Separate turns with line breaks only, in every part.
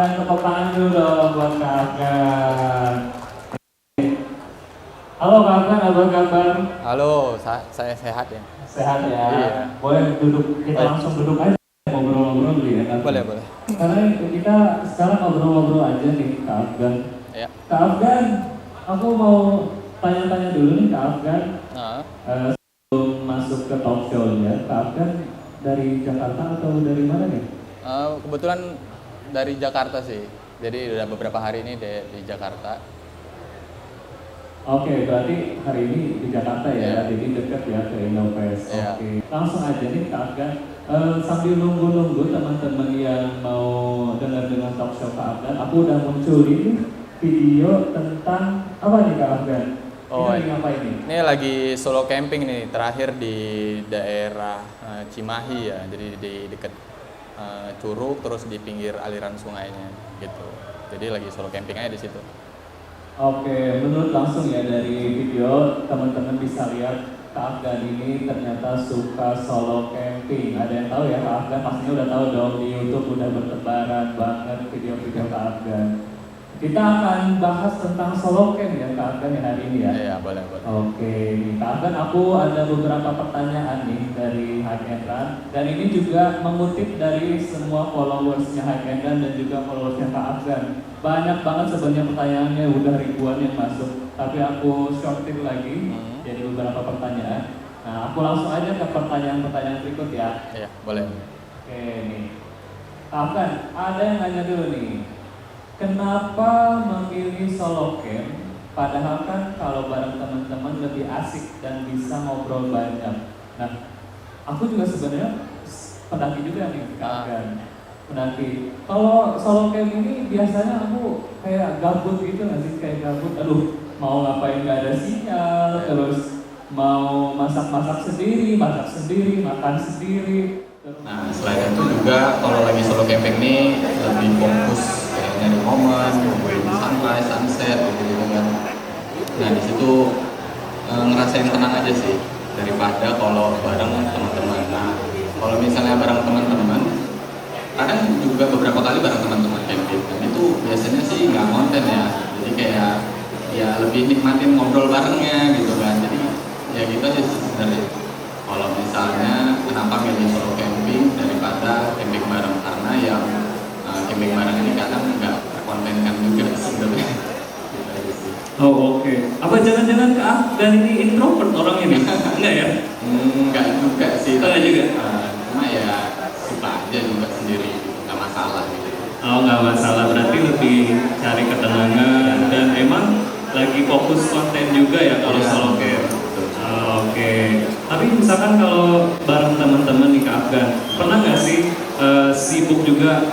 Afgan, tepuk tangan dulu dong buat Kak Afgan. Halo Kak Afgan, apa kabar?
Halo, saya sehat ya.
Sehat ya?
Iya.
Boleh duduk, kita
Baik.
langsung duduk aja ngobrol-ngobrol dulu ya. Kak?
Boleh, boleh.
Karena kita sekarang ngobrol-ngobrol aja nih Kak Afgan.
Ya.
Kak Afgan, aku mau tanya-tanya dulu nih Kak Afgan.
Nah,
Sebelum masuk ke talk show-nya, Kak Afgan dari Jakarta atau dari mana nih?
kebetulan dari Jakarta sih. Jadi udah beberapa hari ini di Jakarta.
Oke, berarti hari ini di Jakarta ya, jadi dekat ya ke Innofest.
Iya.
Oke, langsung aja nih Kak Afgan. Sambil nunggu-nunggu teman-teman yang mau dengar talk show Kak Afgan, aku udah munculin video tentang apa nih Kak Afgan?
Oh,
Ini lagi ngapain nih?
Ini lagi solo camping nih, terakhir di daerah Cimahi ya. Jadi di dekat Curug, terus di pinggir aliran sungainya gitu. Jadi lagi solo camping aja di situ.
Oke, menurut langsung ya dari video teman-teman bisa lihat Kak Afgan ini ternyata suka solo camping. Ada yang tahu ya Kak Afgan? Pastinya udah tahu dong, di YouTube udah bertebaran banget video-video Kak Afgan. Kita akan bahas tentang solo camp ya Kak Afgan ya hari ini ya.
Iya, boleh, boleh.
Oke, nih Kak Afgan, aku ada beberapa pertanyaan nih dari High and Run. Dan ini juga mengutip dari semua followersnya High and Run dan juga followersnya Kak Afgan. Banyak banget sebenarnya pertanyaannya, udah ribuan yang masuk. Tapi aku shortin lagi jadi beberapa pertanyaan. Nah, aku langsung aja ke pertanyaan-pertanyaan berikut ya.
Iya, boleh.
Oke, nih. Kak Afgan, ada yang nanya dulu nih. Kenapa memilih solo camp? Padahal kan kalau bareng teman-teman lebih asik dan bisa ngobrol banyak. Nah, aku juga sebenarnya pendaki juga nih, Kak Afgan. Pendaki. Kalau solo camp ini biasanya aku kayak gabut gitu nggak sih? Kayak gabut, aduh mau ngapain nggak ada sinyal, terus mau masak sendiri, makan sendiri.
Nah, selain itu juga kalau lagi solo camping ini lebih fokus kayak nyari momen, nungguin sunrise, sunset gitu kan. Nah, di situ ngerasain tenang aja sih daripada kalau bareng teman-teman. Nah, kalau misalnya bareng teman-teman, kadang juga beberapa kali bareng teman-teman camping. Dan itu biasanya sih nggak konten ya. Jadi kayak ya lebih nikmatin ngobrol barengnya gitu kan. Jadi ya gitu aja sih sebenarnya. Kalau misalnya kenapa milih solo camping daripada camping bareng, karena yang camping bareng ini kadang nggak terkontenkan juga sebenarnya.
Oh oke. Apa jangan-jangan Kak Afgan ini introvert orangnya nih? Enggak ya?
Enggak juga sih.
Enggak juga.
Cuma ya suka aja juga sendiri, nggak masalah gitu.
Oh nggak masalah, berarti lebih cari ketenangan dan emang lagi fokus konten juga ya kalau solo camp. Oke. Tapi misalkan kalau bareng teman-teman nih Kak Afgan, pernah nggak sih sibuk juga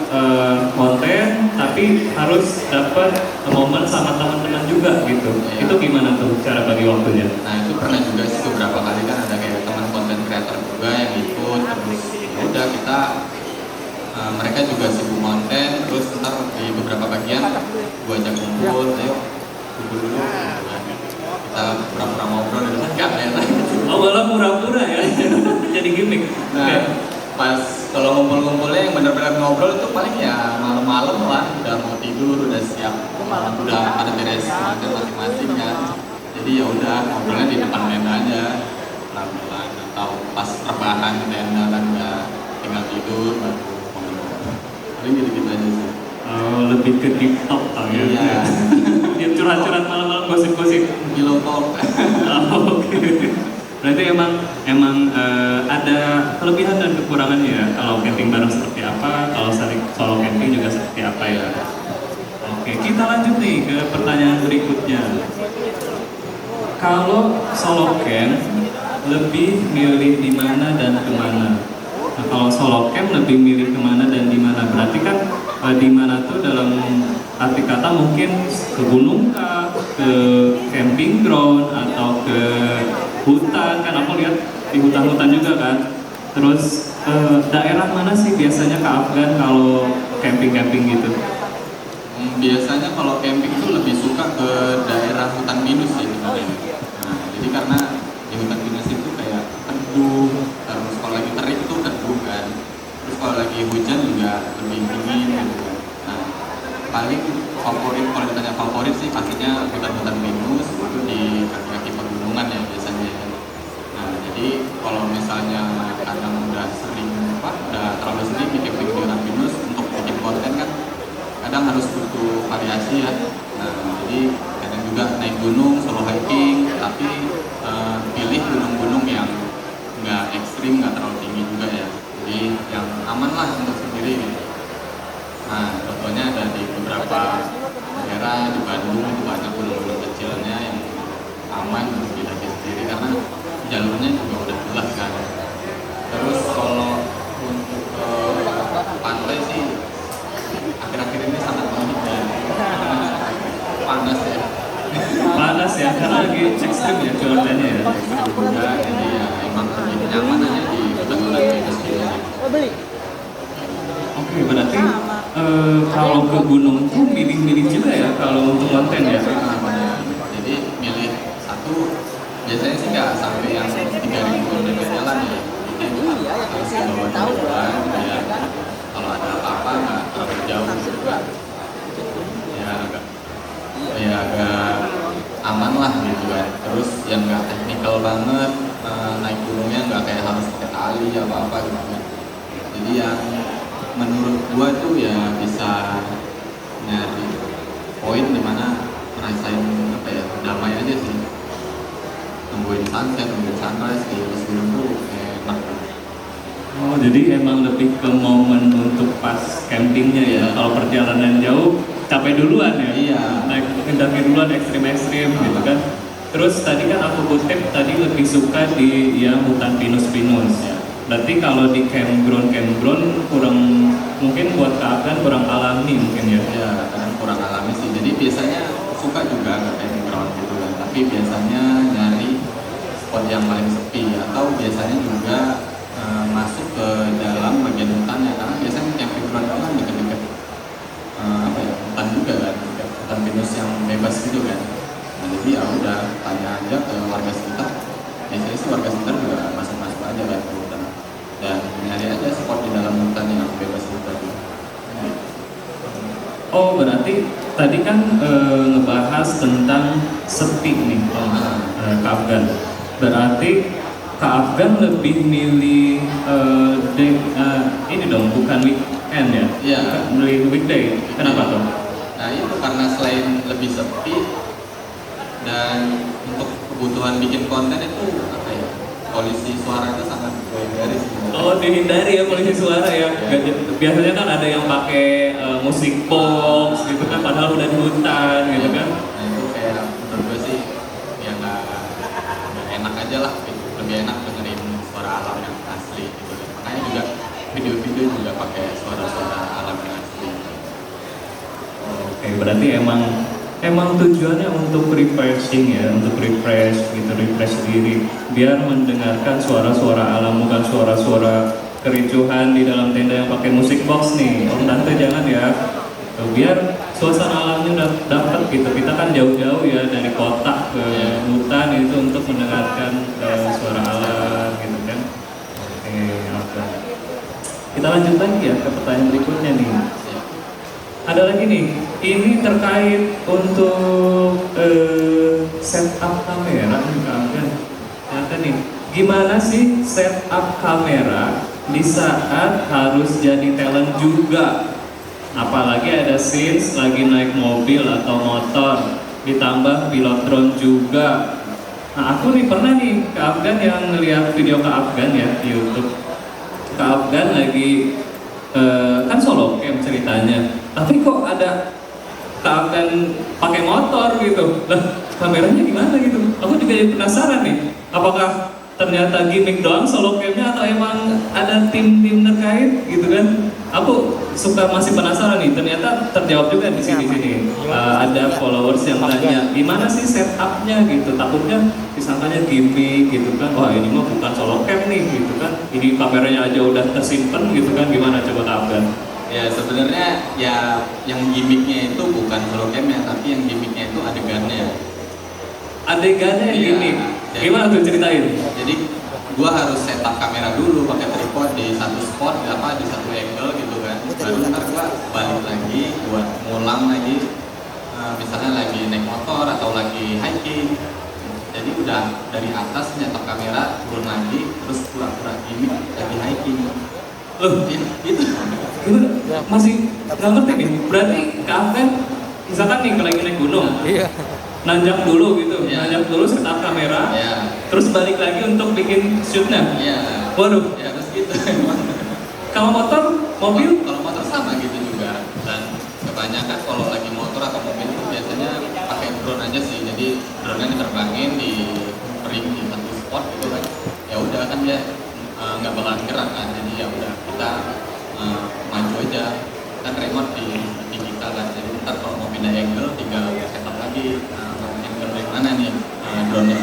konten, tapi harus dapat momen sama teman-teman juga gitu?
Iya.
Itu gimana tuh cara bagi waktunya?
Nah, itu pernah juga sih beberapa kali kan ada kayak teman konten creator juga yang ikut, terus ya udah kita mereka juga sibuk konten, terus ntar di beberapa bagian gua ajak kumpul, ayo kumpul dulu gitu kan. Kita pura-pura ngobrol dan enggak ya.
Oh malah pura-pura ya, jadi gimmick.
Nah, pas kalau ngumpul-ngumpulnya yang benar-benar ngobrol itu paling ya malam-malam lah, udah mau tidur, udah siap, udah pada beres konten masing-masing kan. Jadi ya udah ngobrolnya di depan tenda aja, pelan-pelan, atau pas rebahan di tenda kan udah tinggal tidur baru ngobrol. Paling gitu-gitu aja sih.
Oh, lebih ke TikTok tau ya?
Iya.
Dia curhat-curhat malam-malam gosip-gosip.
Pillow talk.
Oh, oke. Berarti emang ada kelebihan dan kekurangannya ya. Kalau camping bareng seperti apa, kalau solo camping juga seperti apa ya. Oke, kita lanjut nih ke pertanyaan berikutnya. Kalau solo camp lebih milih di mana dan kemana? Nah, kalau solo camp lebih milih kemana dan di mana? Berarti kan di mana tuh dalam arti kata mungkin ke gunung kah, ke camping ground atau ke hutan kan? Aku lihat di hutan-hutan juga kan. Terus daerah mana sih biasanya Kak Afgan kalau camping-camping gitu?
Biasanya kalau camping itu lebih suka ke daerah hutan pinus sih sebenarnya. Nah, jadi karena di hutan pinus itu kayak teduh, terus kalau lagi terik itu teduh kan. Terus kalau lagi hujan juga lebih dingin gitu kan. Nah, kalau ditanya favorit sih pastinya hutan-hutan pinus itu di kaki-kaki pegunungan ya biasanya. Nah jadi kalau misalnya kadang udah sering udah terlalu sering bikin di hutan pinus untuk bikin konten kan kadang harus butuh variasi ya. Nah jadi kadang juga naik gunung solo hiking tapi pilih gunung-gunung yang nggak ekstrim, nggak terlalu tinggi juga ya. Jadi yang aman lah untuk sendiri gitu. Nah, contohnya ada di beberapa daerah di Bandung itu banyak gunung-gunung kecilnya yang aman untuk didaki sendiri karena jalurnya juga udah jelas kan. Terus kalau untuk pantai sih akhir-akhir ini sangat menghindar panas ya.
Panas ya, karena lagi ekstrim ya cuacanya ya.
Ekstrim juga, jadi ya emang lebih nyaman aja di hutan-hutan pinus gitu.
Oke, berarti kalau ke gunung tuh milih-milih juga ya kalau untuk konten ya.
Jadi milih satu biasanya sih nggak sampai yang 3.000 km jalan ya. Jadi harus dibawa jalan ya. Kalau ada apa-apa nggak terlalu jauh juga. Ya agak aman lah gitu kan. Terus yang nggak teknikal banget, naik gunungnya nggak kayak harus pakai tali apa-apa gitu kan. Jadi yang menurut gua tuh ya bisa nyari poin dimana ngerasain apa ya, damai aja sih, nungguin sunset, nungguin sunrise di atas gunung tuh enak.
Oh, jadi emang lebih ke momen untuk pas campingnya ya. Kalau perjalanan jauh capek duluan ya.
Iya.
Naik mendaki duluan ekstrim-ekstrim gitu kan. Terus tadi kan aku kutip tadi lebih suka di yang hutan pinus-pinus.
Ya.
Berarti kalau di campground kurang, mungkin buat keadaan kurang alami mungkin ya.
Ya kadang kurang alami sih. Jadi biasanya suka juga nggak campground gitu kan. Tapi biasanya nyari spot yang paling sepi atau biasanya juga masuk ke dalam bagian hutannya karena biasanya campground itu kan dekat-dekat apa ya, hutan juga kan, hutan pinus yang bebas gitu kan. Nah, jadi ya udah tanya aja ke warga sekitar. Biasanya sih warga sekitar juga masuk-masuk aja kan ke hutan dan nyari aja spot di dalam hutan yang bebas itu tadi.
Oh, berarti tadi kan ngebahas tentang sepi nih Kak Afgan. Berarti Kak Afgan lebih milih ini dong, bukan weekend ya?
Iya.
Milih weekday. Kenapa tuh?
Nah itu karena selain lebih sepi dan untuk kebutuhan bikin konten itu apa ya, polusi suara itu sangat dihindari sebenarnya.
Oh, dihindari ya polusi suara ya. Biasanya kan ada yang pakai musik box gitu kan, padahal udah di hutan gitu kan.
Nah itu kayak menurut gue sih ya nggak enak aja lah gitu. Lebih enak dengerin suara alam yang asli gitu. Makanya juga video-video juga pakai suara-suara alam yang asli.
Oke, berarti emang tujuannya untuk refreshing ya, untuk refresh gitu, refresh diri, biar mendengarkan suara-suara alam, bukan suara-suara kericuhan di dalam tenda yang pakai musik box nih. Om tante jangan ya. Tuh, biar suasana alamnya dapat gitu. Kita kan jauh-jauh ya dari kota ke hutan itu untuk mendengarkan suara alam gitu kan. Oke. Kita lanjut lagi ya ke pertanyaan berikutnya nih. Ada lagi nih, ini terkait untuk setup kamera nih kan. Ternyata nih, gimana sih setup kamera di saat harus jadi talent juga? Apalagi ada scenes lagi naik mobil atau motor, ditambah pilot drone juga. Nah aku nih pernah nih Kak Afgan yang ngeliat video Kak Afgan ya di YouTube. Kak Afgan lagi kan solo cam ceritanya, tapi kok ada Kak Afgan pakai motor gitu. Lah kameranya gimana gitu? Aku juga jadi penasaran nih. Apakah ternyata gimmick doang solo camnya atau emang ada tim-tim terkait gitu kan? Aku suka masih penasaran nih. Ternyata terjawab juga di sini. Ada followers yang tanya gimana sih setupnya gitu. Takutnya disangkanya gimmick gitu kan. Wah ini mah bukan solo cam nih gitu kan. Ini kameranya aja udah tersimpen gitu kan. Gimana coba Kak Afgan?
Ya sebenarnya ya yang gimmicknya itu bukan solo camnya, tapi yang gimmicknya itu adegannya.
Adegannya yang gimmick. Gimana tuh ceritain?
Jadi gua harus setup kamera dulu pakai tripod di satu spot, di satu angle gitu kan. Baru ntar gua balik lagi buat ngulang lagi misalnya lagi naik motor atau lagi hiking. Jadi udah dari atas nyetok kamera, turun lagi, terus pura-pura gini lagi hiking.
Loh,
Itu.
gimana? Masih nggak ngerti nih. Berarti Kak Afgan, misalkan nih lagi naik gunung,
Iya.
nanjak dulu gitu,
Iya.
nanjak dulu setup kamera,
Ya,
terus balik lagi untuk bikin shootnya.
ya.
Waduh,
Ya terus gitu.
kalau motor, mobil,
Kalau motor sama gitu juga. Dan kebanyakan kalau lagi motor atau mobil itu biasanya pakai drone aja sih. Jadi drone-nya diterbangin di ring di satu spot gitu kan. Ya udah kan dia nggak bakalan gerak kan. Jadi ya udah kita maju aja. Kan remote di kita kan. Jadi ntar kalau mau pindah angle tinggal setup lagi angle dari mana nih drone-nya.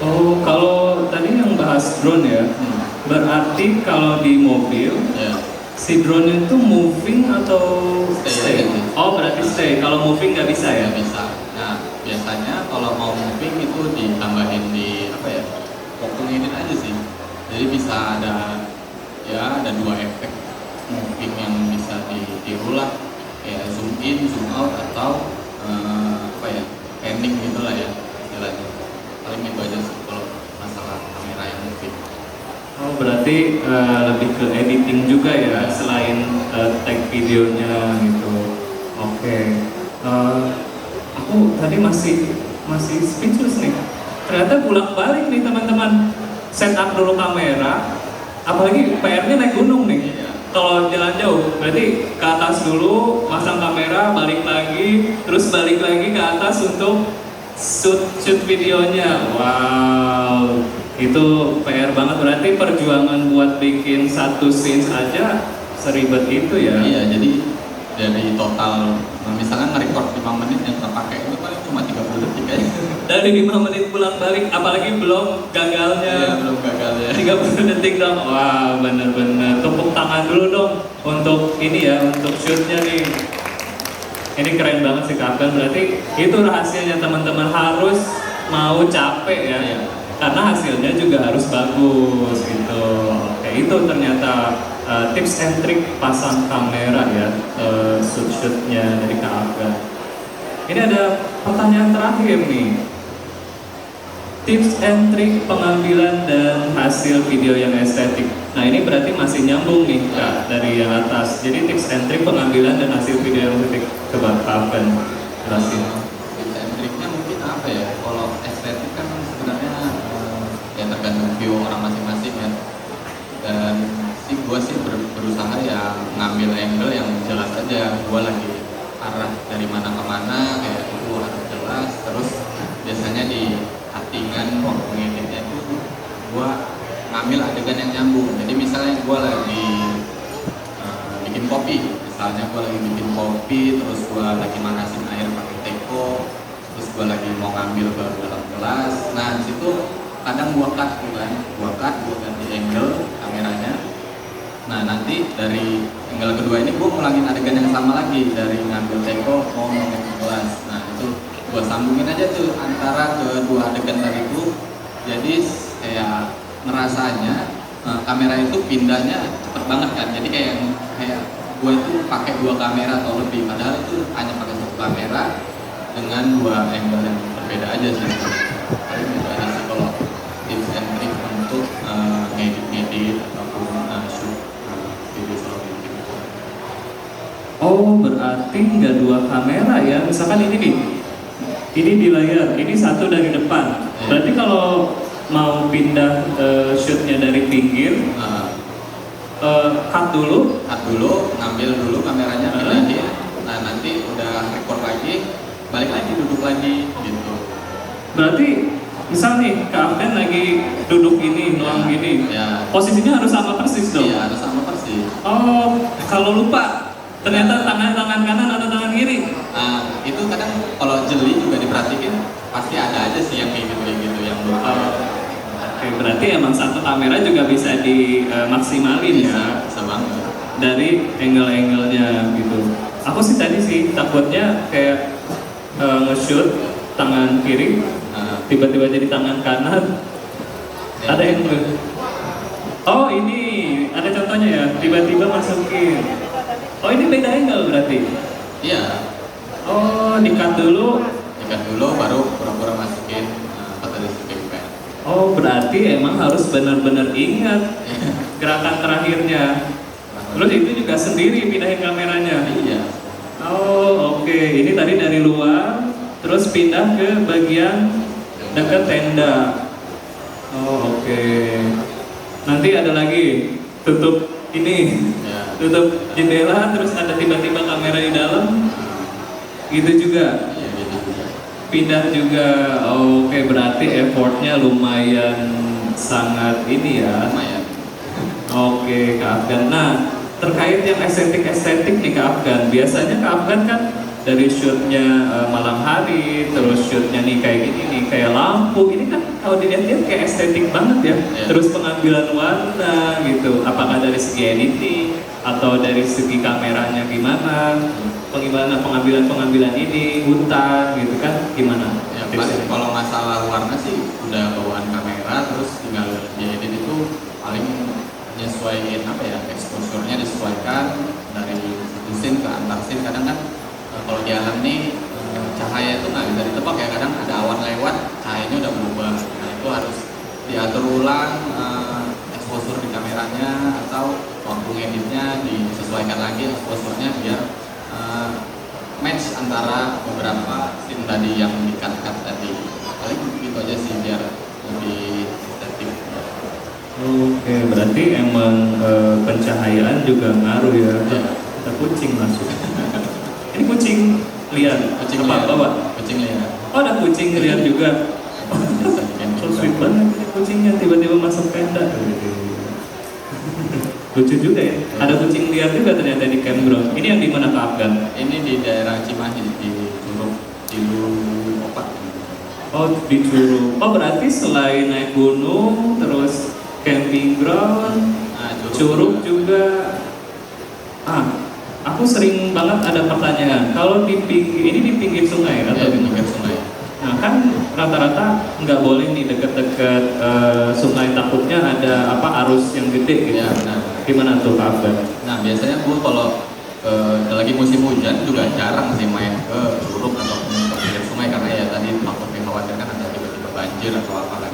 oh kalau tadi yang bahas drone ya, berarti kalau di mobil,
Ya.
si drone itu moving atau
Stay
stay?
aja.
Oh berarti stay, kalau moving nggak bisa ya?
Ya bisa. Nah biasanya kalau mau moving itu ditambahin di apa ya? Focal unit aja sih. Jadi bisa ada ya ada dua efek moving yang bisa ditiru lah. Kayak zoom in, zoom out atau apa ya? Panning gitu lah ya istilahnya. Paling itu aja sih kalau masalah kamera yang moving.
Oh berarti lebih ke editing juga ya selain tag videonya gitu. Oke. Aku tadi masih speechless nih. Ternyata bolak-balik nih teman-teman. Setup dulu kamera, apalagi PR-nya naik gunung nih.
Iya.
Kalau jalan jauh, berarti ke atas dulu, masang kamera, balik lagi, terus balik lagi ke atas untuk shoot videonya. Wow, itu PR banget. Berarti perjuangan buat bikin satu scenes aja seribet itu ya?
Iya, jadi dari total misalkan nge-record 5 menit yang terpakai itu paling cuma 30 detik aja.
Dari 5 menit pulang balik, apalagi belum gagalnya.
Iya, belum gagal ya.
30 detik dong. Wah, bener-bener tepuk tangan dulu dong untuk ini ya, untuk shootnya nih. Ini keren banget sih Kak Afgan. Berarti itu rahasianya teman-teman, harus mau capek ya.
Iya.
Karena hasilnya juga harus bagus gitu. Oke, itu ternyata tips and trick pasang kamera ya, shoot-shootnya dari Kak Afgan. Ini ada pertanyaan terakhir nih. Tips and trick pengambilan dan hasil video yang estetik. Nah ini berarti masih nyambung nih Kak dari yang atas. Jadi tips and trick pengambilan dan hasil video yang estetik. Coba Kak Afgan jelasin.
Tips and triknya mungkin apa ya? Kalau estetik kan sebenarnya ya tergantung view orang masing-masing ya. Dan gue sih berusaha ya ngambil angle yang jelas aja. Gue lagi arah dari mana ke mana kayak itu harus jelas. Terus biasanya di cuttingan waktu ngeditnya itu gue ngambil adegan yang nyambung. Jadi misalnya gue lagi bikin kopi, misalnya gue lagi bikin kopi, terus gue lagi manasin air pakai teko, terus gue lagi mau ngambil ke dalam gelas. Nah di situ kadang gue cut tuh kan, gue ganti angle kameranya. Nah nanti dari angle kedua ini gue ngulangin adegan yang sama lagi, dari ngambil teko mau ngomongin ke gelas. Nah itu gue sambungin aja tuh antara kedua adegan tadi itu. Jadi kayak ngerasanya kamera itu pindahnya cepet banget kan. Jadi kayak gue itu pakai dua kamera atau lebih, padahal itu hanya pakai satu kamera dengan dua angle yang berbeda aja sih. Paling itu aja sih kalau tips and trick untuk ngedit ataupun shoot video solo editing.
Oh berarti nggak dua kamera ya? Misalkan ini nih, ini di layar, ini satu dari depan. Berarti kalau mau pindah shootnya dari pinggir, cut dulu,
ngambil dulu kameranya, pindahin. Nah nanti udah record lagi, balik lagi duduk lagi gitu.
berarti misal nih Kak Afgan lagi duduk gini, nuang gini,
Ya.
posisinya harus sama persis dong?
Iya, harus sama persis.
Oh, kalau lupa, ternyata tangan kanan atau tangan kiri?
Nah itu kadang kalau jeli juga diperhatikan, pasti ada aja sih yang kayak gitu yang lupa.
Oke, berarti emang satu kamera juga bisa dimaksimalin ya?
Bisa banget.
Dari angle-angle-nya gitu. Aku sih tadi sih takutnya kayak nge-shoot tangan kiri, tiba-tiba jadi tangan kanan. Ada yang oh ini ada contohnya ya, tiba-tiba masukin. Oh ini beda angle berarti?
Iya.
Oh, di-cut dulu.
Dikat dulu baru pura-pura masukin foto listrik ember.
Oh, berarti emang harus benar-benar ingat gerakan terakhirnya. Terus itu juga sendiri pindahin kameranya.
Iya.
Oh, oke. Ini tadi dari luar, terus pindah ke bagian dekat tenda. Oh, oke. Nanti ada lagi tutup ini,
Ya.
tutup jendela, terus ada tiba-tiba kamera di dalam. Gitu juga.
Iya gitu juga.
Pindah juga. Oh, oke, berarti effortnya lumayan sangat ini ya.
Lumayan.
Oke, Kak Afgan. Nah, terkait yang estetik-estetik nih Kak Afgan, biasanya Kak Afgan kan dari shootnya malam hari, terus shootnya nih kayak gini nih, kayak lampu, ini kan kalau dilihat-lihat kayak estetik banget ya.
Iya.
Terus pengambilan warna gitu, apakah dari segi editing atau dari segi kameranya gimana, pengambilan ini, hutan gitu kan, gimana?
Ya paling kalau masalah warna sih udah bawaan kamera, terus tinggal diedit itu paling nyesuaiin apa ya, exposure-nya disesuaikan dari scene ke antar scene. Kadang kan kalau di alam nih cahaya itu nggak bisa ditebak ya, kadang ada awan lewat cahayanya udah berubah. Nah itu harus diatur ulang exposure di kameranya, atau waktu ngeditnya disesuaikan lagi exposure-nya biar match antara beberapa scene tadi yang di-cut tadi. Paling gitu aja sih biar lebih estetik.
Oke, berarti emang pencahayaan juga ngaruh ya.
Ya.
Ada kucing masuk. Ini kucing liar,
Kucing
apa
liar.
bawa?
Kucing liar.
Oh, ada kucing liar juga.
Biasa di camping.
So sweet banget ini kucingnya tiba-tiba masuk tenda. Lucu juga ya. Ada kucing liar juga ternyata di campground. Ini yang di mana Kak Afgan?
Ini di daerah Cimahi di Curug Cilu Opat.
Oh, di Curug. Oh, berarti selain naik gunung, terus camping ground,
Nah,
Curug juga. Aku sering banget ada pertanyaan. Kalau di ini di pinggir sungai atau
di
di
pinggir sungai.
Nah kan rata-rata nggak boleh nih deket-deket sungai, takutnya ada arus yang gede gitu.
Ya, benar.
Gimana tuh Kak Afgan?
Nah, biasanya gue kalau lagi musim hujan juga jarang sih main ke curug atau ke pinggir sungai, karena ya tadi takut dikhawatirkan ada tiba-tiba banjir atau apa kan.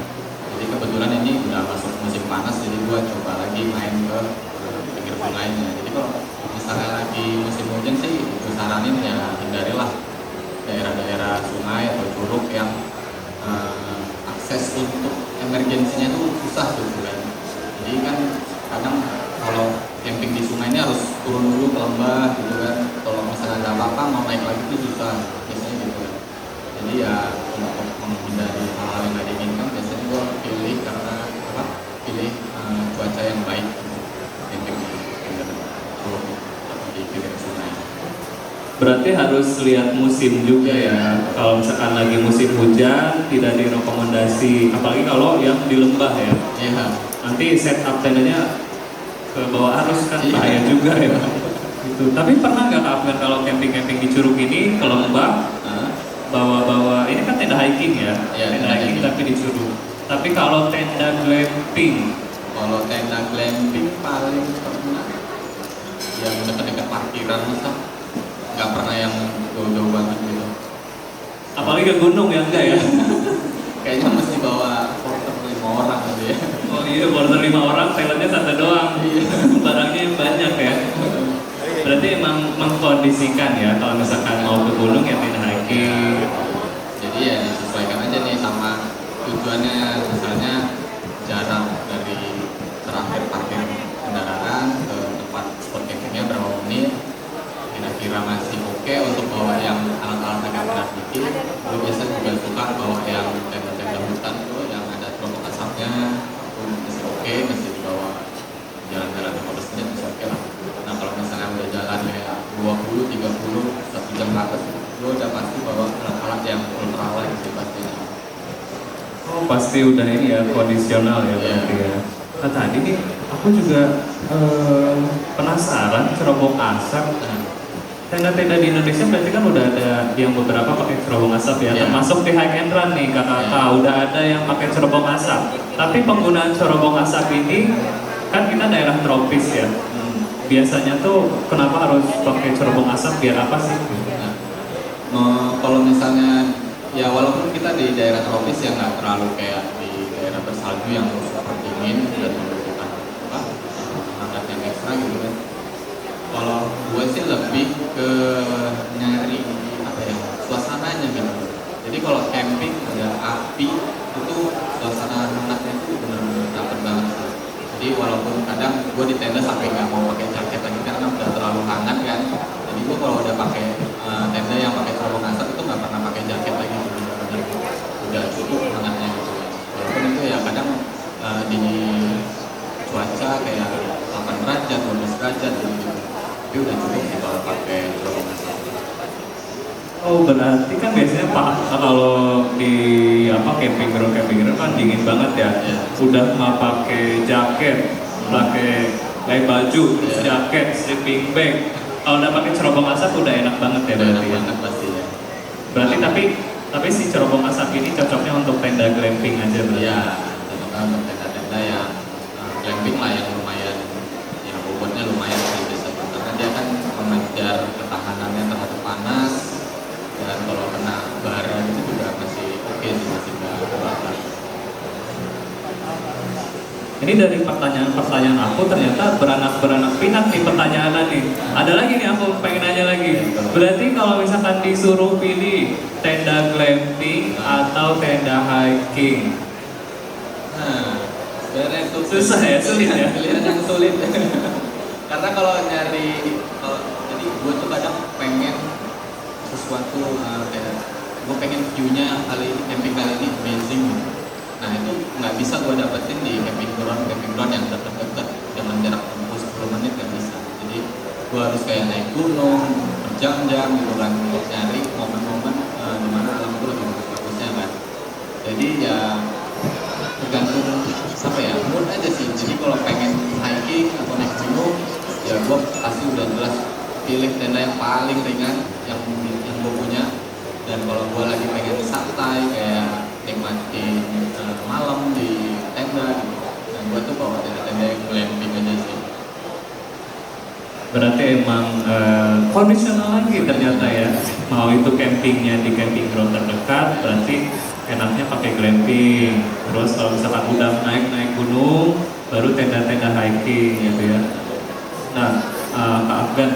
Jadi kebetulan ini udah masuk musim panas, jadi gue coba lagi main ke pinggir sungainya. Jadi kalau misalnya lagi musim hujan sih gue saranin ya hindarilah daerah-daerah sungai atau curug yang akses untuk emergensinya itu susah tuh kan. Jadi kan kadang kalau camping di sungai ini harus turun dulu ke lembah gitu kan. Kalau misalnya ada apa-apa mau naik lagi itu susah biasanya gitu kan. Jadi ya untuk menghindari hal-hal yang nggak diinginkan biasanya gue pilih karena apa? Pilih cuaca yang baik camping di pinggir curug atau di pinggir sungai.
Berarti harus lihat musim juga ya. Kalau misalkan lagi musim hujan tidak direkomendasi, apalagi kalau yang di lembah ya.
Iya.
Nanti setup tendanya ke bawah arus kan
Iya.
bahaya juga ya. Gitu. Tapi pernah nggak Kak Afgan kalau camping-camping di Curug ini ke lembah bawa-bawa ini kan tenda hiking ya?
Iya,
Tenda
tenda
hiking
hiking.
tapi di Curug. Tapi kalau tenda glamping,
Kalau tenda glamping paling pernah yang dekat-dekat parkiran masa nggak pernah yang jauh-jauh banget gitu.
apalagi ke gunung ya enggak ya?
Kayaknya mesti bawa porter 5 orang gitu ya.
Oh iya, border 5 orang, Thailandnya satu doang. Barangnya yang banyak ya. Berarti emang mengkondisikan ya, kalau misalkan mau ke gunung ya tenda hiking.
Jadi ya disesuaikan aja nih sama tujuannya, misalnya jarak dari terakhir parkir kendaraan ke tempat spot campingnya berapa menit, kira-kira masih oke untuk bawa yang alat-alat agak berat dikit. Gue biasanya juga suka bawa yang tenda-tenda hutan tuh yang ada kelompok asapnya, itu masih oke, masih dibawa jalan-jalan 15 menit masih oke lah. Nah kalau misalnya udah jalan kayak 20, 30, 1 jam ke atas, gue udah pasti bawa alat-alat yang ultralight sih pastinya.
Oh pasti udah ini ya, kondisional ya berarti ya. Nah tadi nih, aku juga penasaran cerobong asap. Tenda-tenda di Indonesia berarti kan udah ada yang beberapa pakai cerobong asap ya,
Iya.
termasuk di Hike and Run nih kakak-kakak, udah ada yang pakai cerobong asap. Tapi penggunaan cerobong asap ini kan kita daerah tropis ya. Biasanya tuh kenapa harus pakai cerobong asap, biar apa sih?
Nah, Kalau misalnya ya walaupun kita di daerah tropis yang nggak terlalu kayak di daerah bersalju yang super dingin dan membutuhkan apa hangat yang ekstra gitu kan. Kalau gue sih lebih ke nyari apa ya suasananya gitu. Jadi kalau camping ada api itu suasana hangatnya itu benar-benar dapet banget. Jadi walaupun kadang gue di tenda sampai nggak mau pakai jaket lagi karena udah terlalu hangat kan. Jadi gue kalau udah pakai tenda yang pakai sarung asap itu nggak pernah pakai jaket lagi. Bener-bener udah cukup hangatnya gitu. Walaupun itu ya kadang di cuaca kayak 8 derajat, 12 derajat gitu. Tapi udah cukup sih kalau pakai sarung asap.
Oh berarti kan biasanya Pak kalau di apa camping ground kan dingin banget ya. Udah nggak pakai jaket, pakai baju, terus jaket, sleeping bag. Kalau udah pakai cerobong asap udah enak banget ya berarti ya.
Enak pasti ya.
Berarti tapi si cerobong asap ini cocoknya untuk tenda glamping aja berarti.
Iya, cocoknya untuk tenda-tenda yang glamping lah yang lumayan, yang bobotnya lumayan sih karena dia kan mengejar ketahanannya terhadap panas. Dan kalau kena bara itu juga masih oke sih, masih nggak kebakar.
Ini dari pertanyaan aku ternyata beranak pinak nih pertanyaan nih. Ada lagi nih aku pengen nanya lagi. Berarti kalau misalkan disuruh pilih tenda glamping atau tenda hiking,
Nah, sebenarnya itu
susah ya, sulit ya.
Pilihan yang sulit. Karena kalau nyari, jadi gue tuh kadang pengen sesuatu kayak gue pengen view-nya camping kali ini amazing gitu. Nah itu nggak bisa gue dapetin di camping ground yang dekat-dekat dengan jarak tempuh 10 menit nggak bisa. Jadi gue harus kayak naik gunung berjam-jam gitu kan untuk nyari momen-momen dimana alam itu lebih bagus-bagusnya kan. Jadi ya tergantung apa ya mood aja sih. Jadi kalau pengen hiking atau naik gunung ya gue pasti udah jelas pilih tenda yang paling ringan yang gue punya. Dan kalau gue lagi pengen santai kayak nikmatin malam di tenda gitu, nah gue tuh bawa tenda-tenda yang glamping aja sih.
Berarti emang kondisional lagi ternyata ya. Mau itu campingnya di camping ground terdekat, berarti enaknya pakai glamping. Terus kalau misalkan udah naik gunung, baru tenda-tenda hiking gitu ya. Nah, Kak Afgan,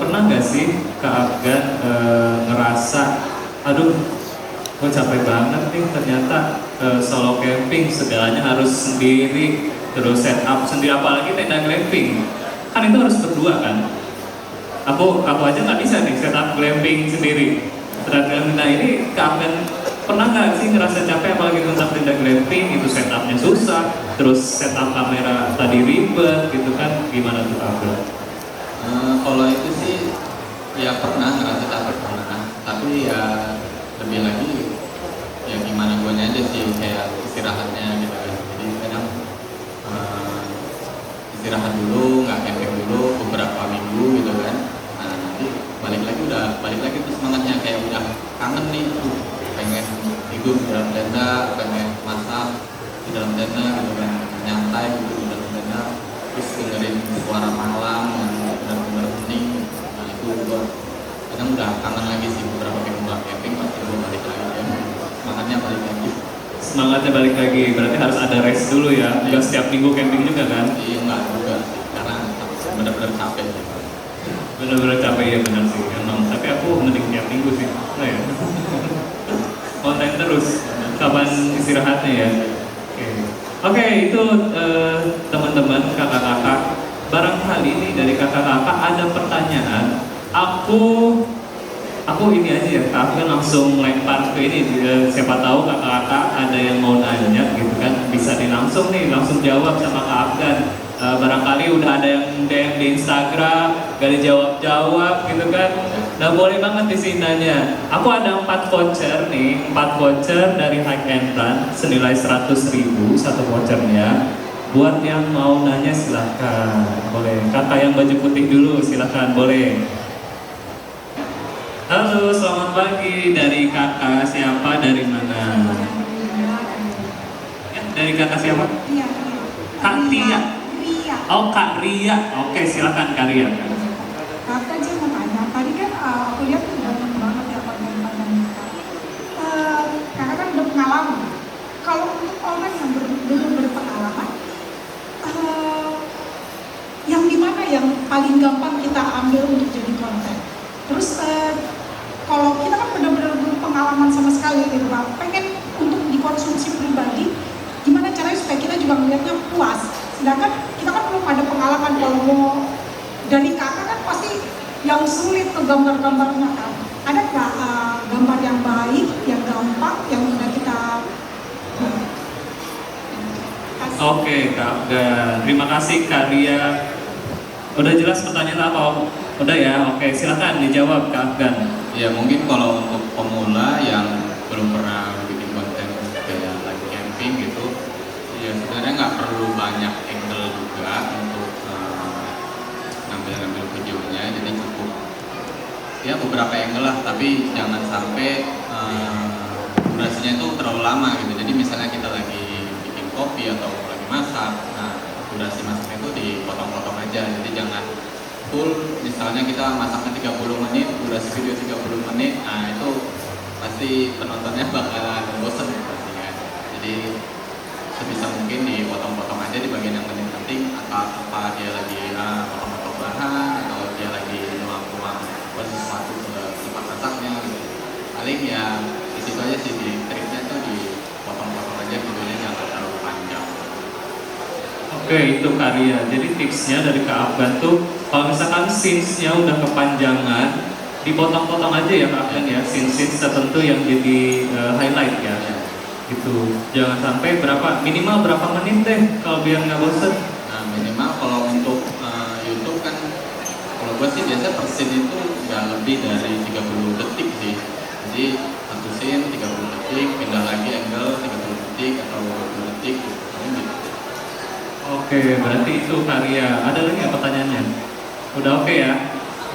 pernah nggak sih Kak Afgan ngerasa, aduh, gue capek banget nih ternyata solo camping segalanya harus sendiri, terus setup sendiri, apalagi tenda glamping, kan itu harus berdua kan. Aku aja nggak bisa nih setup glamping sendiri. Nah ini Kak Afgan pernah nggak sih ngerasa capek apalagi tentang tenda glamping itu setupnya susah, terus setup kamera tadi ribet gitu kan, gimana tuh Kak Afgan?
Kalau itu sih ya pernah ngerasa capek pernah, tapi ya lebih lagi ya gimana gue aja sih kayak istirahatnya gitu kan. Jadi kadang istirahat dulu, nggak camping dulu beberapa minggu gitu kan. Nah nanti balik lagi tuh semangatnya kayak udah kangen nih, pengen tidur di dalam tenda, pengen masak di dalam tenda gitu kan, nyantai gitu di dalam tenda, terus dengerin suara malam yang benar-benar hening. Nah itu gue kadang udah kangen lagi sih beberapa minggu nggak camping, pasti gue balik lagi ya. Semangatnya balik lagi.
Semangatnya balik lagi, berarti harus ada rest dulu ya. Nggak setiap minggu camping juga kan?
Iya nggak juga sih, karena benar-benar capek sih.
Bener-bener capek ya, benar sih emang. Tapi aku mending tiap minggu sih, nah ya. Konten terus, kapan istirahatnya ya. Oke, itu teman-teman, kakak-kakak. Barangkali nih dari kakak-kakak ada pertanyaan. Aku ini aja ya, aku kan langsung lempar ke ini. Siapa tahu kakak-kakak ada yang mau nanya gitu kan, bisa langsung jawab sama Kak Afgan. Barangkali udah ada yang DM di Instagram, gak dijawab-jawab gitu kan. Nah boleh banget di sini nanya. Aku ada 4 voucher nih, 4 voucher dari Hike and Run senilai 100.000 satu vouchernya. Buat yang mau nanya silahkan, boleh. Kakak yang baju putih dulu silahkan, boleh. Halo, selamat pagi. Dari kakak siapa, dari mana? Ya, dari kakak siapa?
Iya.
Kak Tia.
Ria.
Oh, Kak Ria. Oke, silakan Kak Ria.
Kakak aja mau tanya. Tadi kan aku lihat udah banget gambar-gambarnya Kak. Ada nggak gambar yang baik, yang gampang, yang mudah kita kasih?
Oke, Kak Afgan. Terima kasih Kak Ria. Udah jelas pertanyaan apa? Udah ya? Oke, silakan dijawab Kak Afgan.
Ya mungkin kalau untuk pemula yang belum pernah bikin konten kayak lagi camping gitu, ya sebenarnya nggak perlu banyak angle juga untuk ngambil videonya, jadi cukup ya beberapa angle lah, tapi jangan sampai durasinya itu terlalu lama gitu. Jadi misalnya kita lagi bikin kopi atau lagi masak, nah durasi masaknya itu dipotong-potong aja, jadi jangan full. Misalnya kita masaknya 30 menit, durasi video 30 menit, nah itu pasti penontonnya bakalan bosen pasti kan. Jadi sebisa mungkin dipotong-potong aja di bagian yang penting-penting, apa dia lagi potong-potong bahan atau dia lagi nuang-nuang sesuatu ke tempat masaknya gitu. Paling ya di situ aja sih, di triknya tuh dipotong-potong aja videonya, jangan terlalu panjang.
Oke, itu Karya. Jadi tipsnya dari Kak Afgan tuh, kalau misalkan scenes-nya udah kepanjangan, dipotong-potong aja ya Kak Afgan ya, scene-scene tertentu yang jadi highlight ya. Gitu. Jangan sampai minimal berapa menit deh kalau biar nggak bosen.
Nah minimal kalau untuk YouTube kan, kalau gue sih biasa per scene itu nggak lebih dari 30 detik sih. Jadi satu scene 30 detik, pindah lagi angle 30 detik atau 20 detik gitu.
Oke, berarti itu Karya. Ada lagi nggak pertanyaannya? Udah oke ya?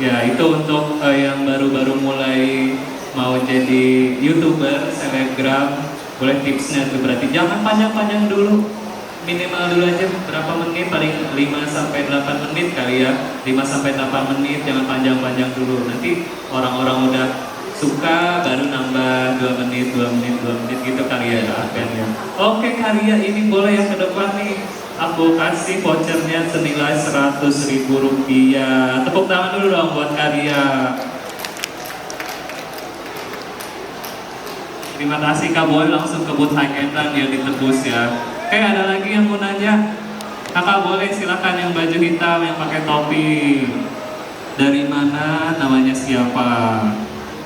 Ya itu untuk yang baru-baru mulai mau jadi YouTuber, selebgram, boleh tipsnya tuh. Berarti jangan panjang-panjang dulu, minimal dulu aja berapa menit, paling 5-8 menit kali ya. 5-8 menit, jangan panjang-panjang dulu. Nanti orang-orang udah suka baru nambah 2 menit gitu Karya ya. Oke Karya, ini boleh yang ke depan nih. Aku kasih vouchernya senilai Rp100.000. Tepuk tangan dulu dong buat Karya. Terima kasih Kak Boy, langsung ke booth High End dia ditebus ya. Oke, ada lagi yang mau nanya? Kakak boleh silakan, yang baju hitam yang pakai topi. Dari mana, namanya siapa?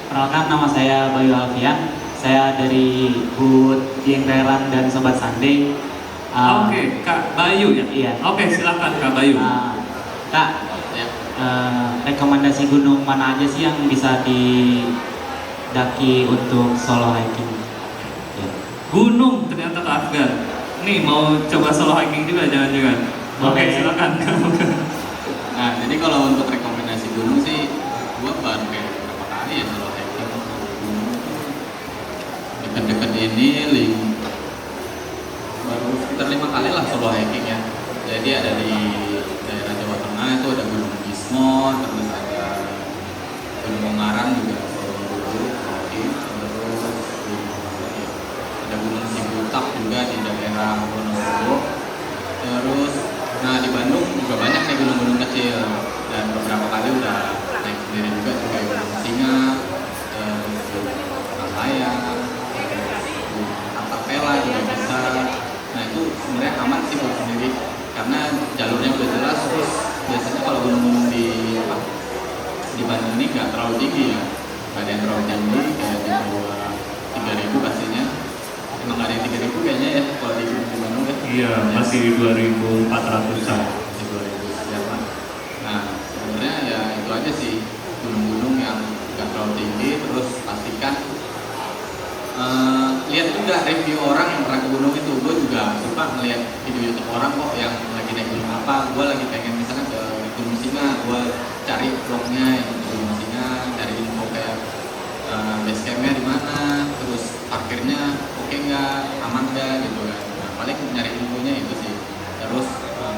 Perkenalkan, nama saya Bayu Alfian. Saya dari booth Dieng Reran dan Sobat Sande.
Oke, Kak Bayu ya?
Iya.
Oke, silakan Kak Bayu.
Kak,
Ya.
rekomendasi gunung mana aja sih yang bisa didaki untuk solo hiking? Ya.
Gunung ternyata Kak Afgan. Nih mau coba solo hiking juga jangan-jangan? Oke,
Boleh.
silakan.
Nah jadi kalau untuk rekomendasi gunung sih, gua baru kayak berapa kali ya solo hiking gunung. Dekat-dekat ini baru sekitar 5 kali lah solo hiking ya. Jadi ada di daerah Jawa Tengah itu ada Gunung Bismo, terus ada Gunung Ungaran juga solo dulu hiking, terus ada Gunung Cibutak juga di daerah Wonosobo. Terus nah di Bandung juga banyak nih gunung-gunung kecil, dan beberapa kali udah naik sendiri juga kayak Gunung Singa, terus Gunung Layang, Gunung Antapela juga bisa. Nah itu sebenarnya aman sih buat sendiri karena jalurnya udah jelas. Terus biasanya kalau gunung-gunung di Bandung ini nggak terlalu tinggi ya, nggak ada yang terlalu tinggi, kayak di bawah 3.000 pastinya. Emang nggak ada yang 3.000 kayaknya ya kalau di Bandung ya.
Iya, masih 2.400-an.
Di 2000 sekian. Nah sebenarnya ya itu aja sih, gunung-gunung yang nggak terlalu tinggi. Terus pastikan lihat juga review orang yang pernah ke gunung itu. Gue juga suka ngeliat video YouTube orang kok yang lagi naik gunung apa. Gue lagi pengen misalnya ke Gunung Singa, gue cari vlognya yang ke Gunung Singa, cari info kayak base campnya di mana, terus parkirnya oke nggak, aman nggak gitu kan. Nah, paling nyari infonya itu sih. Terus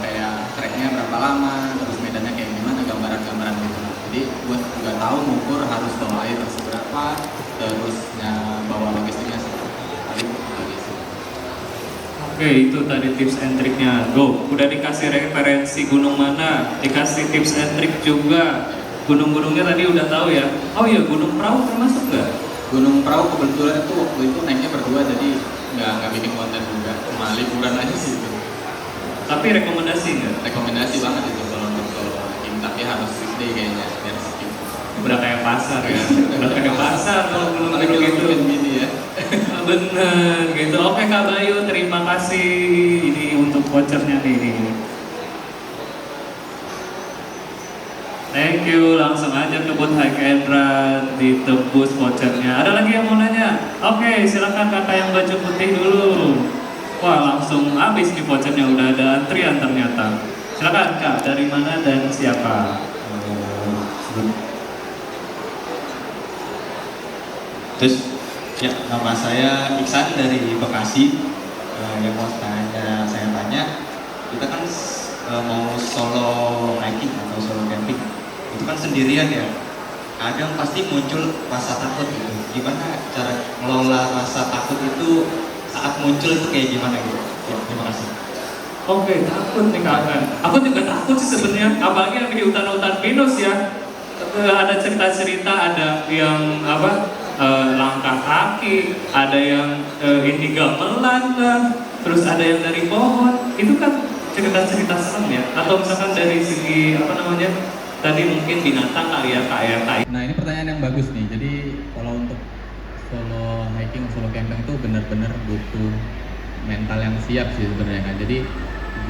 kayak treknya berapa lama, terus medannya kayak gimana, gambaran-gambaran gitu. Jadi gue juga tahu ngukur harus bawa air seberapa, terus bawa logistiknya paling gitu.
Oke, itu tadi tips and triknya. Go, udah dikasih referensi gunung mana, dikasih tips and trik juga. Gunung-gunungnya tadi udah tahu ya. Oh iya, Gunung Perahu termasuk nggak?
Gunung Perahu kebetulan itu waktu itu naiknya berdua, jadi nggak bikin konten juga, cuma liburan aja sih itu.
Tapi rekomendasi nggak?
Rekomendasi banget itu kalau untuk solo hiking, tapi harus 6 day kayaknya biar skip.
Udah kayak pasar ya. Udah kayak pasar kalau belum
Apalagi
kayak
orang
gitu.
bikin gini ya.
Bener gitu. Oke Kak Bayu, terima kasih ini untuk vouchernya nih. Thank you, langsung aja ke Booth Hike and Run, ditebus vouchernya. Ada lagi yang mau nanya? Oke, silakan kakak yang baju putih dulu. Wah, langsung habis nih vouchernya, udah ada antrian ternyata. Silakan Kak, dari mana dan siapa?
Terus ya, nama saya Iksan dari Bekasi. Yang mau saya tanya, kita kan mau solo hiking atau solo camping, itu kan sendirian ya. Kadang pasti muncul rasa takut gitu. Gimana cara ngelola rasa takut itu saat muncul itu kayak gimana gitu? Ya, terima kasih.
Oke, takut nih kakak. Aku juga takut sih sebenarnya, apalagi yang di hutan-hutan pinus ya. Ada cerita-cerita, ada yang langkah kaki, ada yang ini gamelan lah, terus ada yang dari pohon. Itu kan cerita-cerita serem ya. Atau misalkan dari segi tadi mungkin binatang kali ya kak ya.
Nah ini pertanyaan yang bagus nih. Jadi kalau untuk solo hiking, solo camping itu benar-benar butuh mental yang siap sih sebenarnya kan. Jadi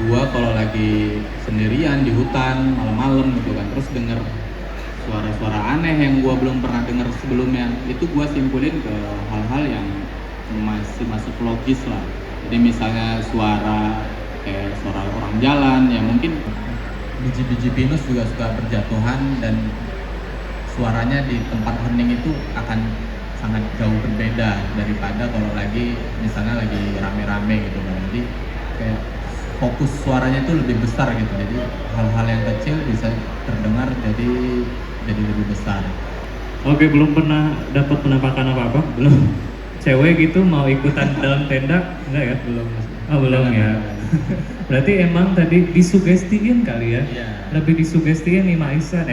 gua kalau lagi sendirian di hutan malam-malam gitu kan, terus denger suara-suara aneh yang gua belum pernah dengar sebelumnya, itu gua simpulin ke hal-hal yang masih masuk logis lah. Jadi misalnya suara kayak suara orang jalan, ya mungkin biji-biji pinus juga suka berjatuhan dan suaranya di tempat hening itu akan sangat jauh berbeda daripada kalau lagi misalnya lagi rame-rame gitu kan. Jadi kayak fokus suaranya itu lebih besar gitu. Jadi hal-hal yang kecil bisa terdengar jadi lebih besar.
Oke, belum pernah dapat penampakan apa-apa? Belum. Cewek gitu mau ikutan dalam tenda? Enggak ya? Belum. Oh, belum ya. Berarti emang tadi disugestiin kali ya?
Iya.
Lebih disugestiin nih Mas Iksan,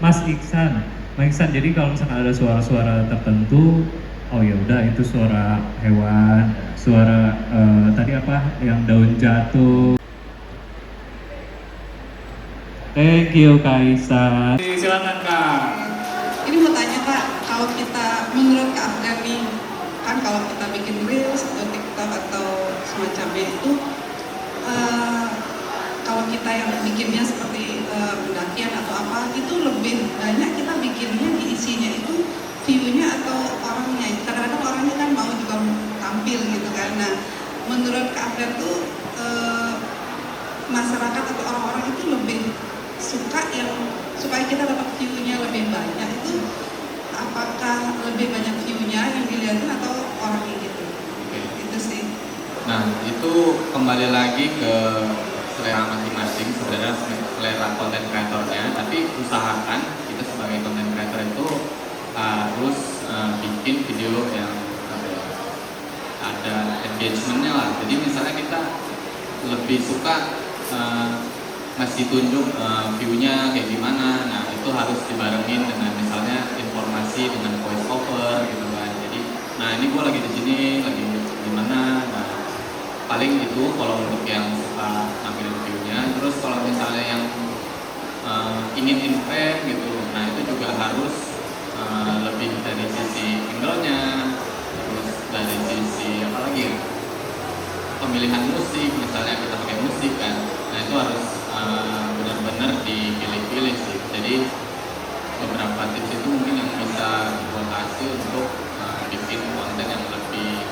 Mas Iksan. Mas Iksan, jadi kalau misalkan ada suara-suara tertentu, oh ya udah itu suara hewan, suara tadi apa yang daun jatuh. Thank you Kaisa. Silakan Kak.
Ini mau tanya Kak, kalau kita menurut Kak Afgan nih, kan kalau kita bikin reels atau TikTok atau semacamnya itu, kalau kita yang bikinnya seperti pendakian atau apa, itu lebih banyak kita bikinnya di isinya itu view-nya atau orangnya. Kadang-kadang orangnya kan mau juga tampil gitu kan. Nah, menurut Kak Afgan tuh masyarakat atau orang-orang itu lebih suka yang supaya kita dapat view-nya lebih banyak itu, apakah lebih banyak view-nya yang dilihatin atau orangnya gitu?
Oke.
Itu sih.
Nah itu kembali lagi ke selera masing-masing, sebenarnya selera konten kreatornya. Tapi usahakan kita sebagai konten kreator itu harus bikin video yang ada engagementnya lah. Jadi misalnya kita lebih suka ngasih tunjuk view-nya kayak gimana. Nah itu harus dibarengin dengan misalnya informasi dengan voice over gitu kan. Jadi nah ini gua lagi di sini, lagi di mana. Nah paling itu kalau untuk yang suka nampilin view-nya. Terus kalau misalnya yang ingin invent gitu, nah itu juga harus lebih dari sisi angle-nya, terus dari sisi apa lagi ya, pemilihan musik, misalnya kita pakai musik kan. Nah itu harus benar-benar dipilih-pilih sih. Jadi beberapa tips itu mungkin yang bisa gue kasih untuk bikin konten yang lebih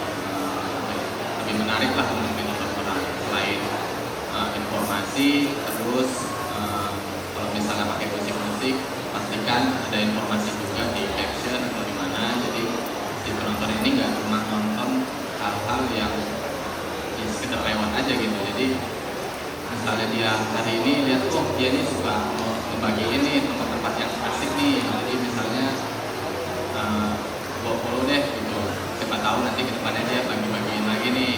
menarik lah mungkin untuk orang. Selain informasi, terus kalau misalnya pakai musik-musik, pastikan ada informasi juga di caption atau di mana. Jadi si penonton ini nggak cuma nonton hal-hal yang sekedar lewat aja gitu. Jadi misalnya dia hari ini lihat dia ini suka mau ngebagi ini tempat-tempat yang asik nih. Jadi misalnya gua follow deh gitu. Siapa tahu nanti kedepannya dia bagi-bagiin lagi nih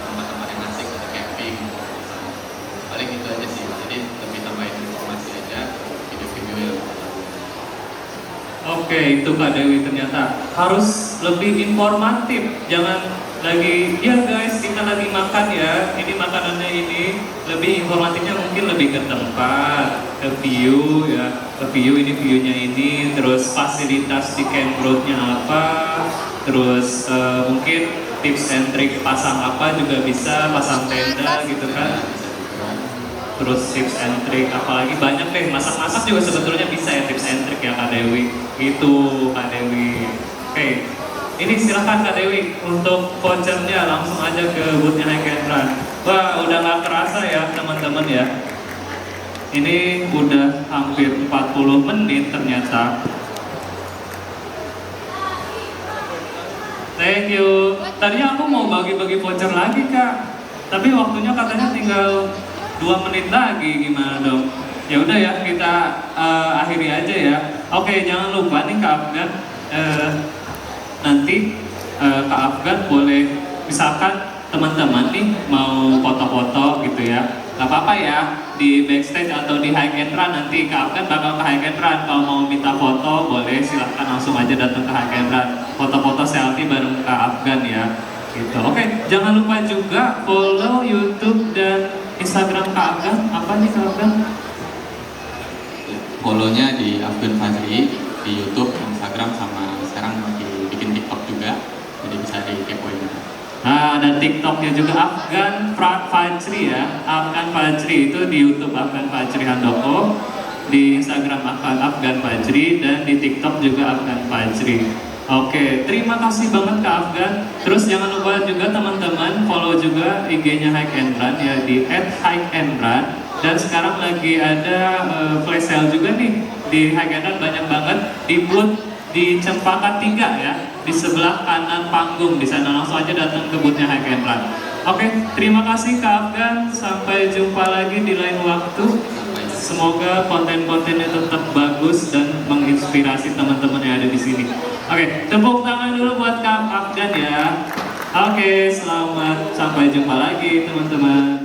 tempat-tempat yang asik untuk camping. Paling itu aja sih. Jadi lebih tambahin informasi aja video-video yang.
Oke, itu Kak Dewi ternyata harus lebih informatif. Jangan lagi, ya guys kita lagi makan ya, ini makanannya ini. Lebih informatifnya mungkin lebih ke tempat, ke view ya. view ini view-nya ini, terus fasilitas di camp road-nya apa, terus mungkin tips and trick pasang apa juga bisa, pasang tenda gitu kan. Terus tips and trick apalagi banyak deh, masak-masak juga sebetulnya bisa ya tips and trick ya Kak Dewi. Itu Kak Dewi. Oke. Ini silahkan Kak Dewi untuk vouchernya langsung aja ke boothnya Hike and Run. Wah, udah nggak kerasa ya teman-teman ya. Ini udah hampir 40 menit ternyata. Thank you. Tadinya aku mau bagi-bagi voucher lagi Kak, tapi waktunya katanya tinggal 2 menit lagi, gimana dong? Ya udah ya, kita akhiri aja ya. Oke, jangan lupa nih Kak Afgan, nanti Kak Afgan boleh, misalkan teman-teman nih mau foto-foto gitu ya, nggak apa-apa ya, di backstage atau di Hike and Run nanti Kak Afgan bakal ke Hike and Run. Kalau mau minta foto boleh, silahkan langsung aja datang ke Hike and Run, foto-foto selfie bareng Kak Afgan ya gitu. Oke, jangan lupa juga follow YouTube dan Instagram Kak Afgan. Apa nih Kak Afgan?
Follow-nya di Afgan Fajri di YouTube, Instagram, sama sekarang lagi bikin TikTok juga, jadi bisa dikepoin.
Nah, ada TikToknya juga Afgan Fajri ya. Afgan Fajri itu di YouTube Afgan Fajri Handoko, di Instagram Afgan Fajri, dan di TikTok juga Afgan Fajri. Oke, terima kasih banget Kak Afgan. Terus jangan lupa juga teman-teman follow juga IG-nya Hike and Run ya, di @hikeandrun. Dan sekarang lagi ada flash sale juga nih di Hike and Run, banyak banget di booth di Cempaka 3 ya, di sebelah kanan panggung. Di sana langsung aja datang ke boothnya Hike and Run. Oke, terima kasih Kak Afgan. Sampai jumpa lagi di lain waktu. Semoga konten-kontennya tetap bagus dan menginspirasi teman-teman yang ada di sini. Oke, tepuk tangan dulu buat Kak Afgan ya. Oke, selamat, sampai jumpa lagi teman-teman.